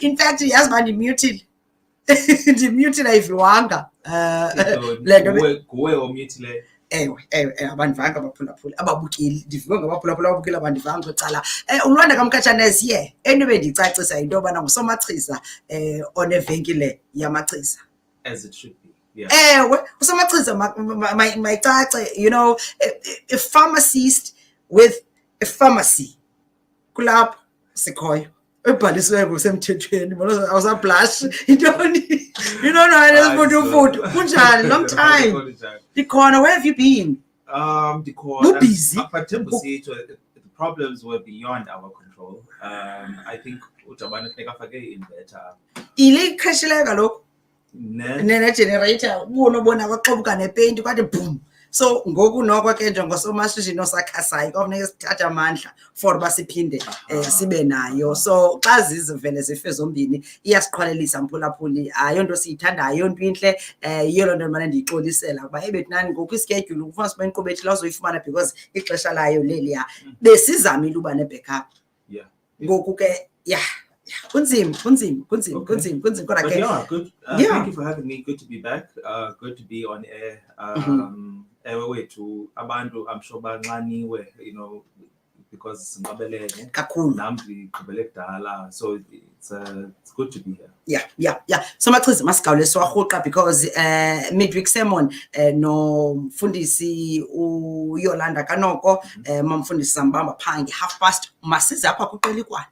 In fact, yazi uba ndimutile ndimutile ayiviwanga Kuwe omutileyo. Ewe, abandivanga abaphulaphuli ababukeli ndiviwe ngabaphulaphuli ababukeli abandivanga kwicala uLwanda kaMkhatshane ye into bendicacisa into yobana ngusomachiza onevenkile yamachiza As it should be. Yeah. Ewe usomachiza mayicace, you know, a pharmacist with a pharmacy kulapho sikhoyo ebhalisiweyo ngokusemthethweni awusablush intoni you don't know lesifuthu kunjani long time dikhona where have you been Dikhona busy the problems were beyond our control. I think uJabane kufuneka afake i-inverter ile ikhreshileyo kaloku ne-generator ubona kwaxobuka nepeyinti kwathi boom. So ngoku noko ke njengosomashishini osakhasayo kwafuneka sithatha amandla for uba siphinde sibe nayo. So xa zizivele zife zombini iyasiqhwalelisa mphulaphuli, ayonto siyithandayo, yonto intle. Yiyo loo nto mane ndiyixolisela ukuba ebethunani ngoku iskedyuli kufanele siba inkqubo ethi lazoyifumana because ixesha layo leliya besizamile uba ne-backup. Ngoku ke kunzima kodwa ke yeah, good. Thank you for having me. Good to be back. Good to be on air. Wethu abantu I'm sure banxaniwe, you know, because sinqabelene kakhulu nam ndigqibele kudala, so it's good to be here. Yeah. So machiza masigawule siwarhuqa because midweek sermon nomfundisi uYolanda Kanoko mamfundisi Sambamba phange 1:30 masize apha kuqelikwana.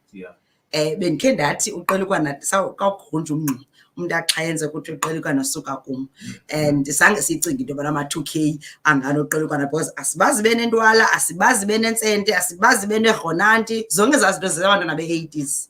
Bendikhe ndathi uqelikwana sawukagrunja umnqi umuntu axayenze ukuthi uqelikwana suka kum and sange sicinga into yobana ama-2K anganoqelikwana because asibazi benentwala, asibazi benentsente, asibazi benerhonanti, zonke ezaa zinto zezabantwana be-80s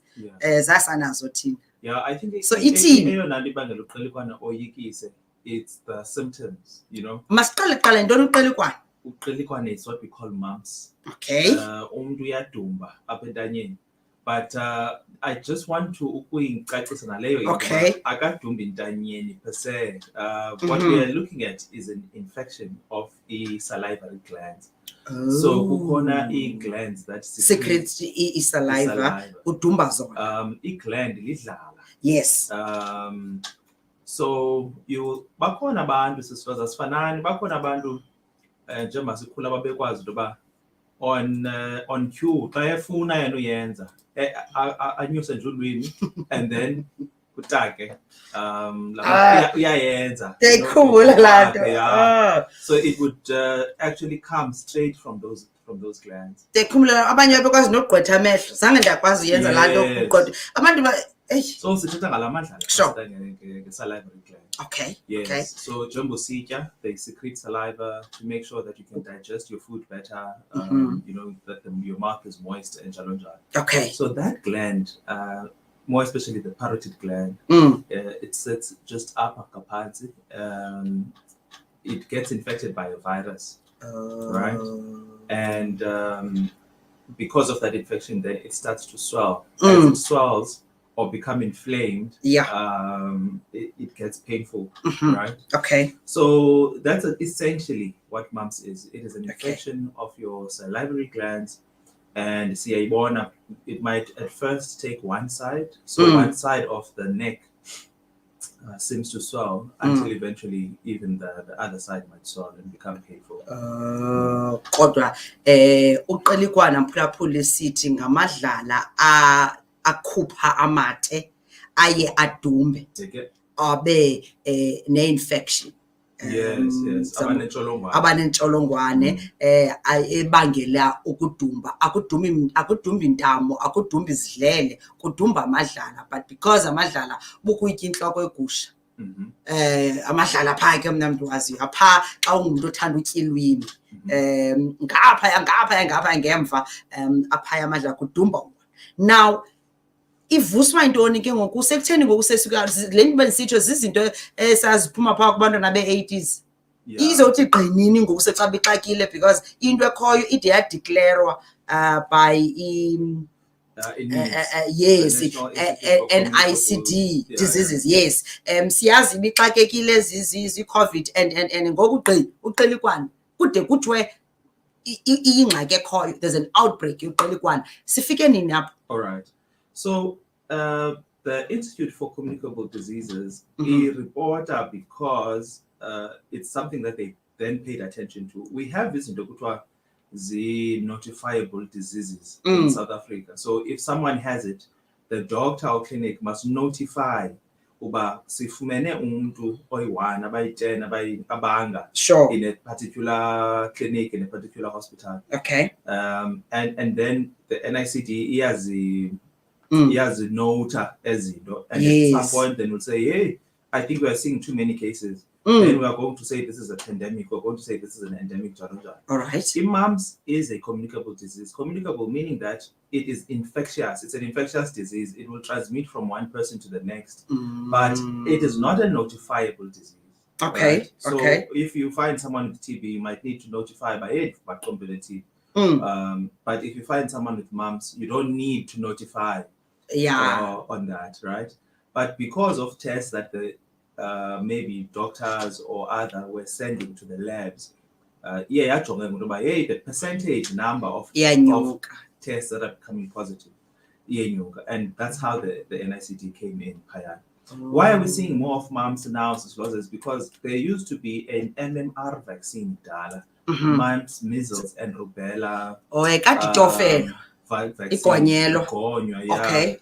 zasanazo thina. I think so ithini eyona nto ibangela uqelikwana oyikise, it's the symptoms, you know. Masiqale kuqala yintoni uqelikwana? Uqelikwana is what we call mumps. Okay. Umuntu uyadumba apha entanyeni. But I just want to ukuyicacisa naleyo akadumbi intanyeni per se. What we are looking at is an infection of the salivary glands. So kukhona i-glands that secrete i-saliva udumba zona. I-gland lidlala. Yes. So bakhona abantu sisifaza sifanani, bakhona abantu njengoba sikhula babekwazi into yoba on cue xa efuna yena uyenza anyuse nje ulwimi and then kutake uyayenza. Ndiyayikhumbula laa nto. So it would actually come straight from those glands. Ndiyayikhumbula abanye babekwazi nokugqwetha amehlo, zange ndiyakwazi uyenza laa nto kugqwetha abantu so sithetha ngala mandla salivary gland. Okay. Yes. Okay. So jumbo sitya, they secrete saliva to make sure that you can digest your food better. You know that your mouth is moist and njalo. Okay. So that gland, more especially the parotid gland, it sits just up kaphansi. It gets infected by a virus, right? And because of that infection, then it starts to swell. As it swells or become inflamed, it gets painful, right? Okay. So that's essentially what mumps is. It is an infection of your salivary glands, and siyayibona, it might at first take one side. So one side of the neck seems to swell until eventually even the other side might swell and become painful. Kodwa uqelikwana mphulaphuli sithi ngamadlala akhupha amate aye adumbe abe ne-infection. Yes. Abanentsholongwane ebangela ukudumba. Akudumbi intamo, akudumbi izidlele, kudumba amadlala. But because amadlala bukuyitya intloko egusha. Amadlala phaa ke mna mntu waziyo apha xa ungumntu othanda utya ilwimi. Ngaphaya ngemva aphaya amadlala kudumba. Now ivuswa intoni ke ngoku sekutheni ngoku sesuka le nto bendisitsho zizinto esaziphuma phaa kubantwana be-80s. Izothi gqinini ngoku secaba ixakile because into ekhoyo ide yadeclarwa by yes NICD diseases. Yes. Siyazi ibixakekile zi-COVID and ngoku uqelikwana kude kuthiwe iyingxaki ekhoyo, there's an outbreak yoqelikwana. Sifike nini apho? All right. So the Institute for Communicable Diseases reporter because it's something that they then paid attention to. We have this in the notifiable diseases in South Africa. So if someone has it, the doctor or clinic must notify uba sifumene umuntu oyi-1 abayi-10 abanga in a particular clinic, in a particular hospital. Okay. And then the NICD he nota ezinto, and at some point then we'll say, hey, I think we are seeing too many cases. Then we are going to say this is a pandemic. We're going to say this is an endemic. All right. Mumps is a communicable disease. Communicable meaning that it is infectious. It's an infectious disease. It will transmit from one person to the next, but it is not a notifiable disease. Okay. Right? So if you find someone with TB, you might need to notify by it, but completely. But if you find someone with mumps, you don't need to notify on that, right? But because of tests that the maybe doctors or other were sending to the labs, the percentage number of tests that are becoming positive, and that's how the NICD came in. Why are we seeing more of mumps now? Is because there used to be an MMR vaccine, mumps, measles, and rubella. Vaccine.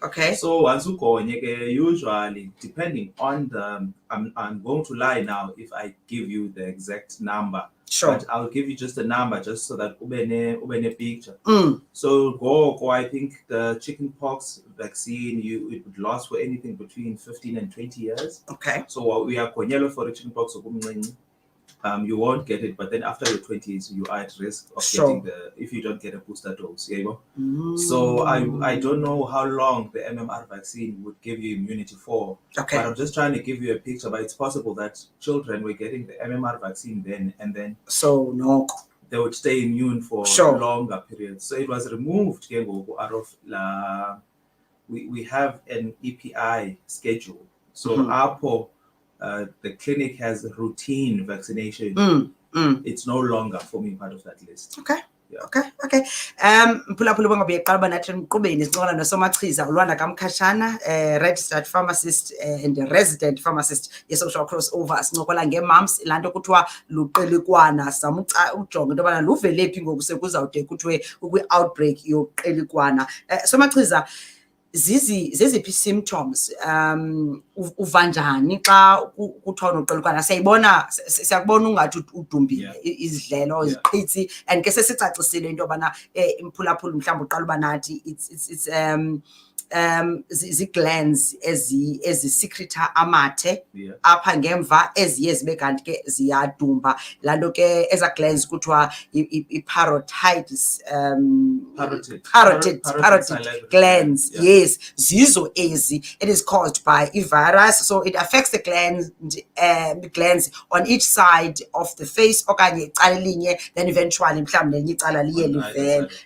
Okay. So once you go, usually depending on the, I'm going to lie now if I give you the exact number. Sure. But I'll give you just a number just so that ubene picture. So I think the chickenpox vaccine it would last for anything between 15 and 20 years. Okay. So we are going for the chickenpox. You won't get it, but then after your 20s, you are at risk of getting if you don't get a booster dose. So I don't know how long the MMR vaccine would give you immunity for. Okay. But I'm just trying to give you a picture. But it's possible that children were getting the MMR vaccine then, and then they would stay immune for longer periods. So it was removed out of we have an EPI schedule. So APO. The clinic has routine vaccination. It's no longer forming part of that list. Okay. Okay. Mphulaphula bangabeqala banathi emqubeni sinqola nosomachiza ulwanda kamkhashana registered pharmacist and resident pharmacist ye-social crossover sincokola nge-mumps ilanto kuthiwa luqelikwana samuca ujonga into yobana luvelephi ngoku sekuzawude kuthiwe kwi-outbreak yoqelikwana. Somachiza, zeziphi symptoms uva njani xa kuthiwa unoqelikwana? Siyakubona ungathi udumbile izidlelo iziqhitsi, and ke sesicacisile into yobana imphulaphula mhlawumbi uqala uba nathi it's zi-glands ezisikrita amathe apha ngemva eziye zibe kanti ke ziyadumba. Laa nto ke eza glands kuthiwa i-parotids, parotid glands. Yes, zizo ezi. It is caused by a virus, so it affects the glands on each side of the face okanye icala elinye, then eventually mhlawumbi nelinye icala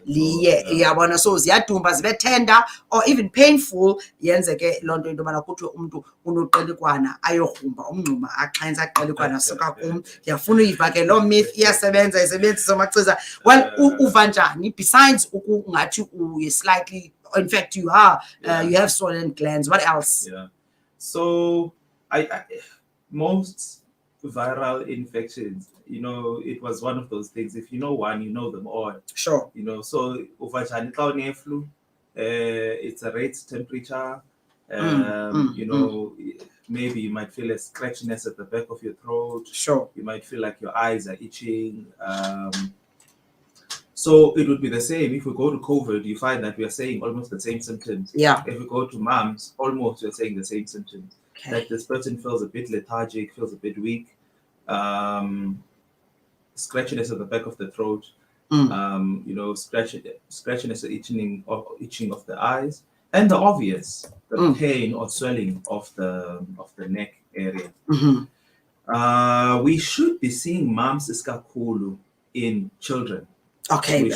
liye uyabona, so ziyadumba zibe tender or even painful. Yenze ke loo nto into yobana kuthiwe umntu unoqelikwana ayorhumba umngxuma axhensa aqelikwana suka kum. Ndiyafuna uyiva ke loo myth iyasebenza isebenzisa Somachiza. Well, uva njani besides ungathi you slightly, in fact you have swollen glands, what else? So I most viral infections, it was one of those things, if you know one, you know them all. Sure. So uva njani xa une-flu? It's a raised temperature. Maybe you might feel a scratchiness at the back of your throat. Sure. You might feel like your eyes are itching. So it would be the same. If we go to COVID, you find that we are saying almost the same symptoms. Yeah. If we go to mumps, almost we're saying the same symptoms. Okay. That this person feels a bit lethargic, feels a bit weak, scratchiness at the back of the throat. Scratchiness or itching of the eyes, and the obvious, the pain or swelling of the neck area. We should be seeing mumps iskakhulu in children. Okay, we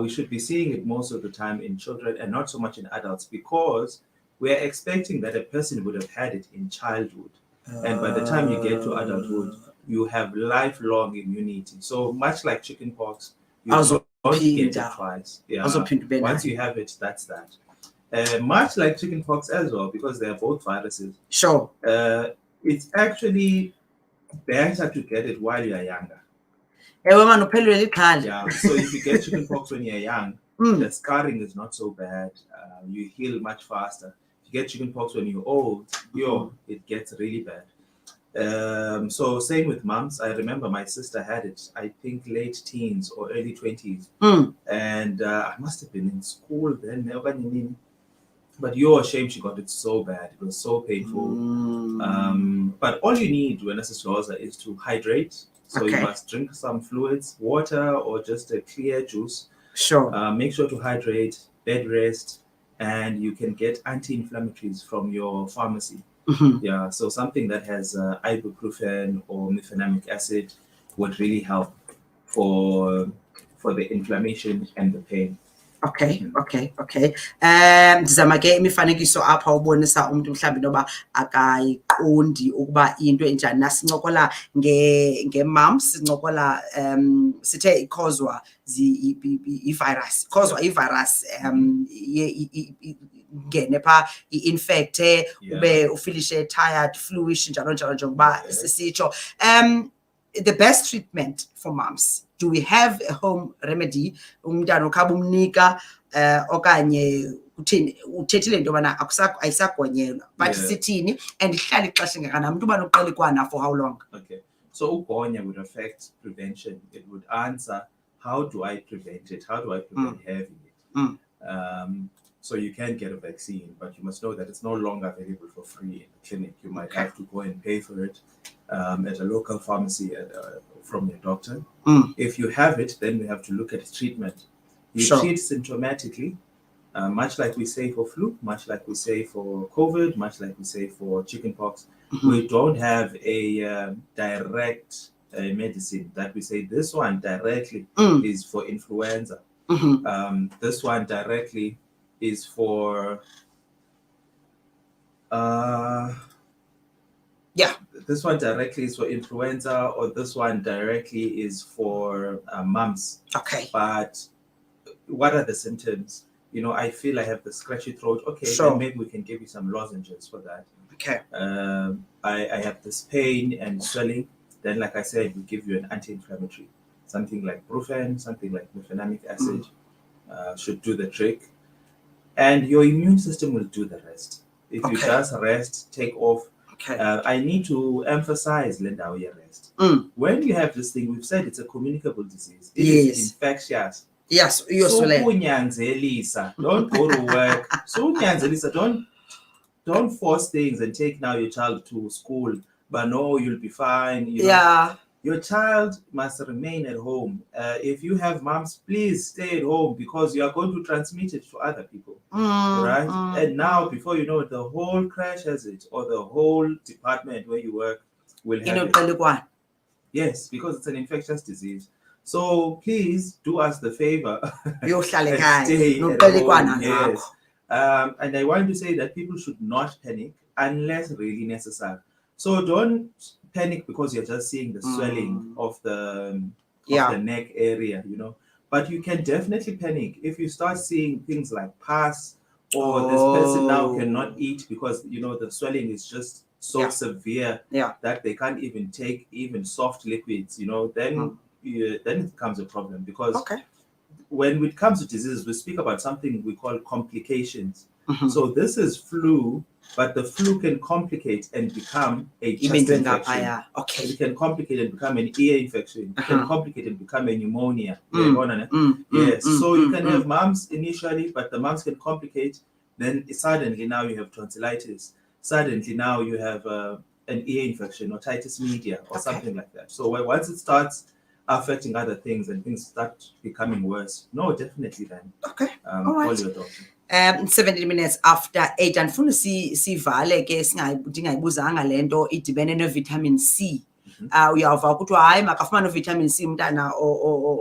should be seeing it most of the time in children and not so much in adults, because we are expecting that a person would have had it in childhood, and by the time you get to adulthood, you have lifelong immunity. So much like chickenpox, you don't get it twice. Once you have it, that's that. Much like chickenpox as well, because they are both viruses. Sure. It's actually better to get it while you are younger. Yeah. So if you get chickenpox when you're young, the scarring is not so bad. You heal much faster. If you get chickenpox when you're old, it gets really bad. So same with mumps. I remember my sister had it, I think late teens or early 20s. And I must have been in school then. But you're ashamed she got it so bad. It was so painful. But all you need when Lhoza is to hydrate. So you must drink some fluids, water, or just a clear juice. Sure. Make sure to hydrate, bed rest, and you can get anti-inflammatories from your pharmacy. Yeah, so something that has ibuprofen or mefenamic acid would really help for the inflammation and the pain. Okay. Ndizama ke imifanekiso apha ubonisa umuntu mhlawumbi noba akayiqondi ukuba into enjani. Nasincokola nge-mumps, sincokola sithe ikhozwa i-virus, ngene pha i-infecte ube ufilishe tired, fluish njalo njengoba sisitsho. The best treatment for mumps, do we have a home remedy? Umntana ukhaba umnika okanye uthethile into yobana ayisagonyelwa, but sithini and ihlala ixesha engakanani, umntu uba noqelikwana for how long? Okay, so ugonya would affect prevention. It would answer, how do I prevent it? How do I prevent having it? So you can get a vaccine, but you must know that it's no longer available for free in the clinic. You might have to go and pay for it at a local pharmacy from your doctor. If you have it, then we have to look at treatment. You treat symptomatically, much like we say for flu, much like we say for COVID, much like we say for chickenpox. We don't have a direct medicine that we say this one directly is for influenza. This one directly is for this one directly is for influenza, or this one directly is for mumps. Okay. But what are the symptoms? I feel I have the scratchy throat. Okay, then maybe we can give you some lozenges for that. Okay. I have this pain and swelling. Then, like I said, we give you an anti-inflammatory. Something like brufen, something like mefenamic acid should do the trick. And your immune system will do the rest. If you just rest, take off. I need to emphasize, Linda, your rest. When you have this thing, we've said it's a communicable disease. It is infectious. Yes, so don't go to work. So don't force things and take now your child to school. But no, you'll be fine. Your child must remain at home. If you have mumps, please stay at home, because you are going to transmit it to other people, right? And now, before you know it, the whole crash has it, or the whole department where you work will have it. Yes, because it's an infectious disease. So please do us the favor. Stay at home. Yes. And I want to say that people should not panic unless really necessary. So don't panic because you're just seeing the swelling of the neck area, But you can definitely panic if you start seeing things like pus, or this person now cannot eat because the swelling is just so severe that they can't even take even soft liquids. Then it becomes a problem, because when it comes to diseases, we speak about something we call complications. So this is flu, but the flu can complicate and become a chest infection. It can complicate and become an ear infection. It can complicate and become a pneumonia. Yes. So you can have mumps initially, but the mumps can complicate. Then suddenly now you have tonsillitis. Suddenly now you have an ear infection, otitis media, or something like that. So once it starts affecting other things and things start becoming worse, no, definitely then. Call your doctor. 17 minutes after 8, andifuna sivale ke ndingayibuzanga le nto idibene nevitamin C. Uyawuva kuthiwa hayi makafumane uvitamin C umntana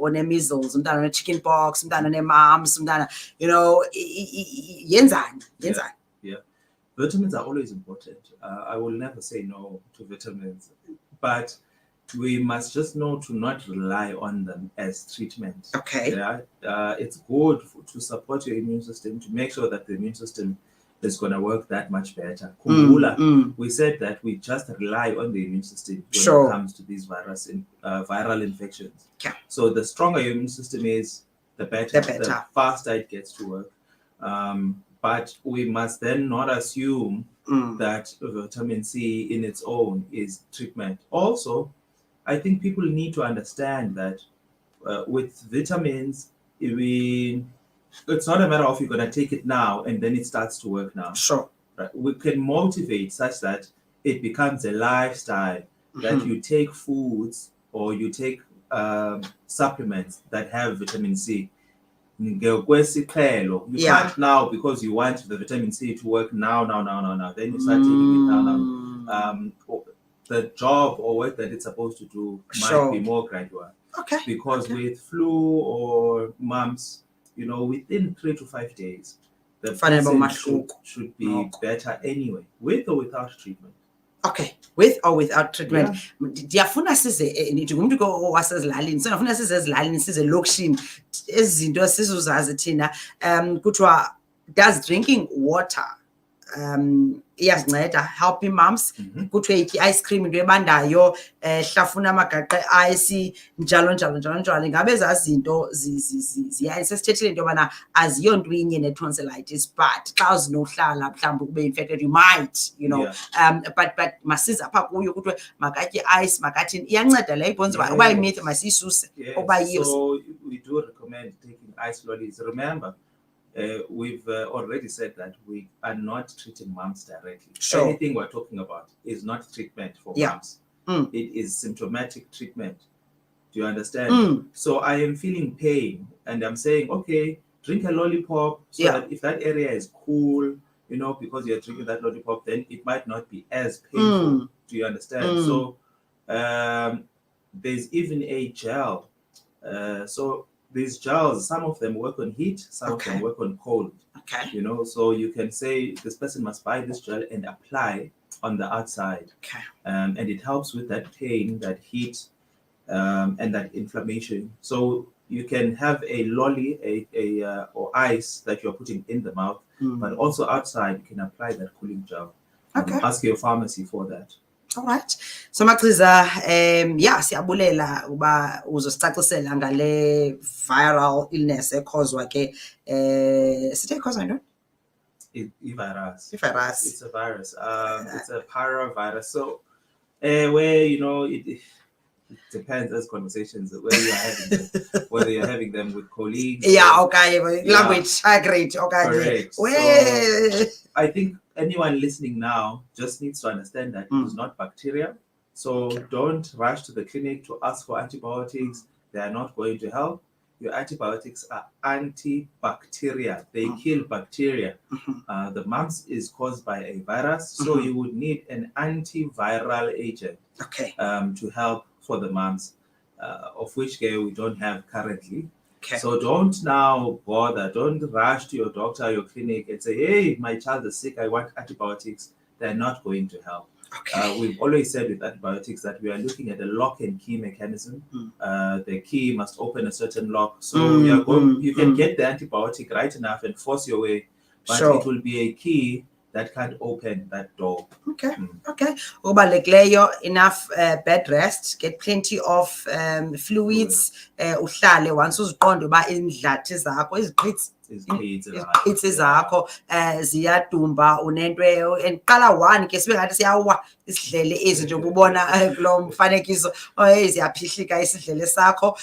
one-measles, umntana one-chicken pox, umntana one-mumps, umntana, yenzani? Yeah. Vitamins are always important. I will never say no to vitamins, but we must just know to not rely on them as treatment. Okay. Yeah, it's good to support your immune system, to make sure that the immune system is going to work that much better. Kumbula, we said that we just rely on the immune system when it comes to these viral infections. Yeah. So the stronger your immune system is, the better. The faster it gets to work. But we must then not assume that vitamin C in its own is treatment. Also, I think people need to understand that with vitamins, it's not a matter of you're going to take it now and then it starts to work now. Sure. Right? We can motivate such that it becomes a lifestyle, that you take foods or you take supplements that have vitamin C. You can't now, because you want the vitamin C to work now. Then you start taking it now. The job or work that it's supposed to do might be more gradual. Okay. Because with flu or mumps, within 3 to 5 days, the person should be better anyway, with or without treatment. Okay, with or without treatment. Ndiyafuna size nithi ngumuntu wasezilalini, singafuna size ezilalini size lokishini izinto esizuzazi thina kuthiwa does drinking water iyazinceda helping moms, kuthiwe itya ice cream into ebandayo, hlafuna amagaqa ice njalo. Ngabe zazinto sesithethile into yobana aziyonto inye ne-tonsillitis, but xa uzinohlala mhlawumbi kube infected you might, but masiza apha kuyo kuthiwe makatye ice makathini, iyanceda leyo ibonza uba uba imith masiyisuse okuba yiyo. So we do recommend taking ice lollies. Remember, we've already said that we are not treating moms directly. Sure. Anything we're talking about is not treatment for moms. It is symptomatic treatment. Do you understand? So I am feeling pain and I'm saying, okay, drink a lollipop so that if that area is cool, because you're drinking that lollipop, then it might not be as painful. Do you understand? So there's even a gel. So these gels, some of them work on heat, some of them work on cold. Okay. So you can say this person must buy this gel and apply on the outside. Okay. And it helps with that pain, that heat, and that inflammation. So you can have a lolly, or ice that you're putting in the mouth, but also outside you can apply that cooling gel. Ask your pharmacy for that. All right. So Maxiza, siyabulela uba uzosicacisela ngale viral illness ekhozwa ke sithe ekhozwa yini? Virus. It's a virus. It's a paravirus. So where it depends as conversations where you are having them, whether you're having them with colleagues. Language. Great. Correct. So I think anyone listening now just needs to understand that it is not bacteria. So don't rush to the clinic to ask for antibiotics. They are not going to help. Your antibiotics are antibacterial. They kill bacteria. The mumps is caused by a virus, so you would need an antiviral agent to help for the mumps, of which we don't have currently. So don't now bother. Don't rush to your doctor or your clinic and say, hey, my child is sick, I want antibiotics. They're not going to help. We've always said with antibiotics that we are looking at a lock and key mechanism. The key must open a certain lock. So you can get the antibiotic right enough and force your way, but it will be a key that can't open that door. Okay. Ubalulekileyo, enough bed rest, get plenty of fluids, uhlale once uziqonda uba indlathi zakho iziqhitsi zakho ziyadumba unento endiqala 1 ke sibe ngathi siyawa isidlele ezi nje ubona kulo mfanekiso ziyaphihlika isidlele sakho,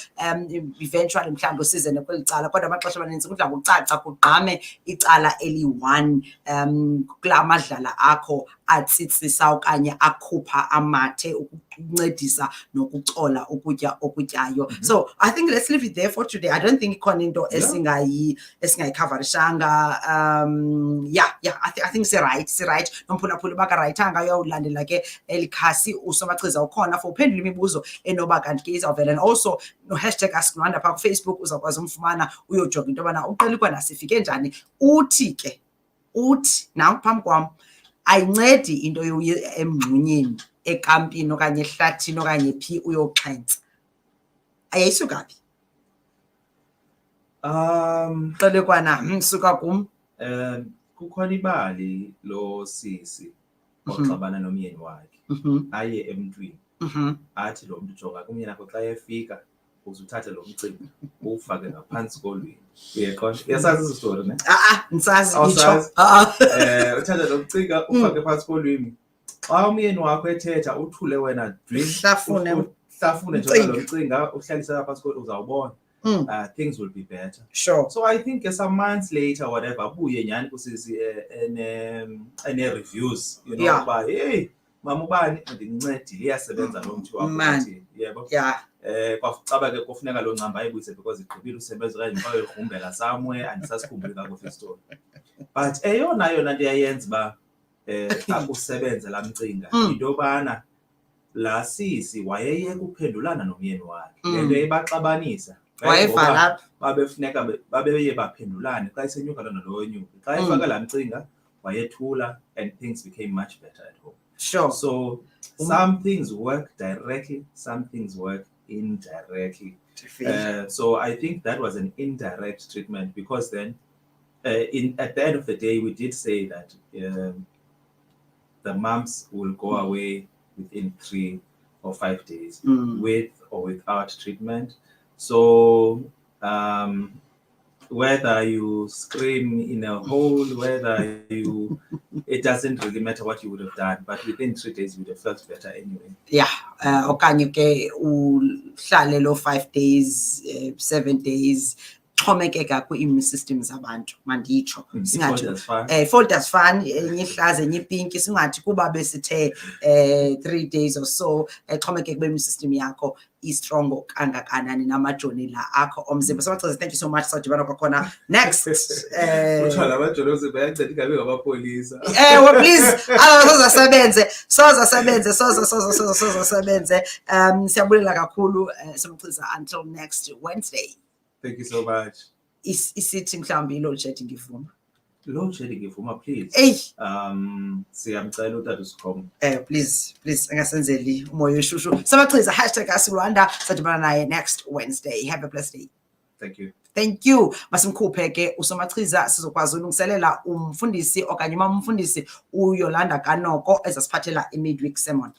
eventually mhlawumbe usize nekwelicala, kodwa amaxesha amaninzi kudla ngokucaca kugqame icala eli-1 kula madlala akho atsitsisa okanye akhupha amathe ukuncedisa nokucola ukutya okutyayo. So I think let's leave it there for today. I don't think ikhona into esingayicoverishanga. I think right nomphulaphula bakarayithanga uyawulandela ke elikhasi usomachiza ukhona for uphendula imibuzo enoba kanti ke izawuvela, and also no #AskNwanda pha ku-Facebook uzawukwazi umfumana uyojonga into yobana uqelikwa nasifike njani. Uthi nawe phambi kwam ayincedi into emngxunyeni ekampini okanye ehlathini okanye phi uyoxhentsa ayayisuka phi xele kwana suka kum kukhona ibali lo sisi oxabana nomyeni wakhe aye emntwini athi lo mntu jonga kumyeni wakho xa efika uzuthatha lo mcimbi ufake ngaphansi kolwimi uyeqonda yasazi isi story ne ngisazi itsho uthatha lo mcinga ufake phansi kolwimi xa umyeni wakho ethetha uthule wena hlafune nje lo mcinga uhlalisa phansi kolwimi uzawubona things will be better. Sure. So I think some months later, whatever, abuye nyani kusisi ene reviews, you know, about hey, mama ubani andincedile iyasebenza lo mthi wakho bathi yebo. Kwakucaba ke kufuneka lo ncamba ayibuyise because igqibile usebenza kanje mfake igrumbela somewhere andisasikhumbuli kakuhle story. But eyona nto yayenza ba akusebenza la mcinga into yobana la sisi wayeyeka uphendulana nomyeni wakhe lento ebaxabanisa wayevala babefuneka babeye baphendulane xa isenyuka lona lo nyuka xa efaka la mcinga wayethula and things became much better at home. Sure. So some things work directly, some things work indirectly. So I think that was an indirect treatment because then at the end of the day we did say that the mumps will go away within 3 or 5 days with or without treatment. So whether you scream in a hole, whether you, it doesn't really matter what you would have done, but within 3 days you would have felt better anyway. Yeah, okanye ke uhlale lo 5 days, 7 days. Xhomekeka kwi-immune system zabantu manditsho singathi folders fan enye ihlaza enye ipinki singathi kuba besithe 3 days or so xhomekeka kwi-immune system yakho i-strong kangakanani namajoni la akho omzimba. So thank you so much sawudibana kwakhona next uthola amajoni omzimba yanceda ingabe ngamapolisa please sozasebenze siyabulela kakhulu simchiza until next Wednesday. Thank you so much. Isithi mhlambi load shedding ivuma. Load shedding ivuma please. Siyamcela utata usikhoma. Please angasenzeli umoya oshushu. Samachiza #AskRwanda sadibana naye next Wednesday. Have a blessed day. Thank you. Masimkhuphe ke usomachiza sizokwazi ulungiselela umfundisi okanye umfundisi uYolanda Kanoko ezasiphathela i-midweek sermon.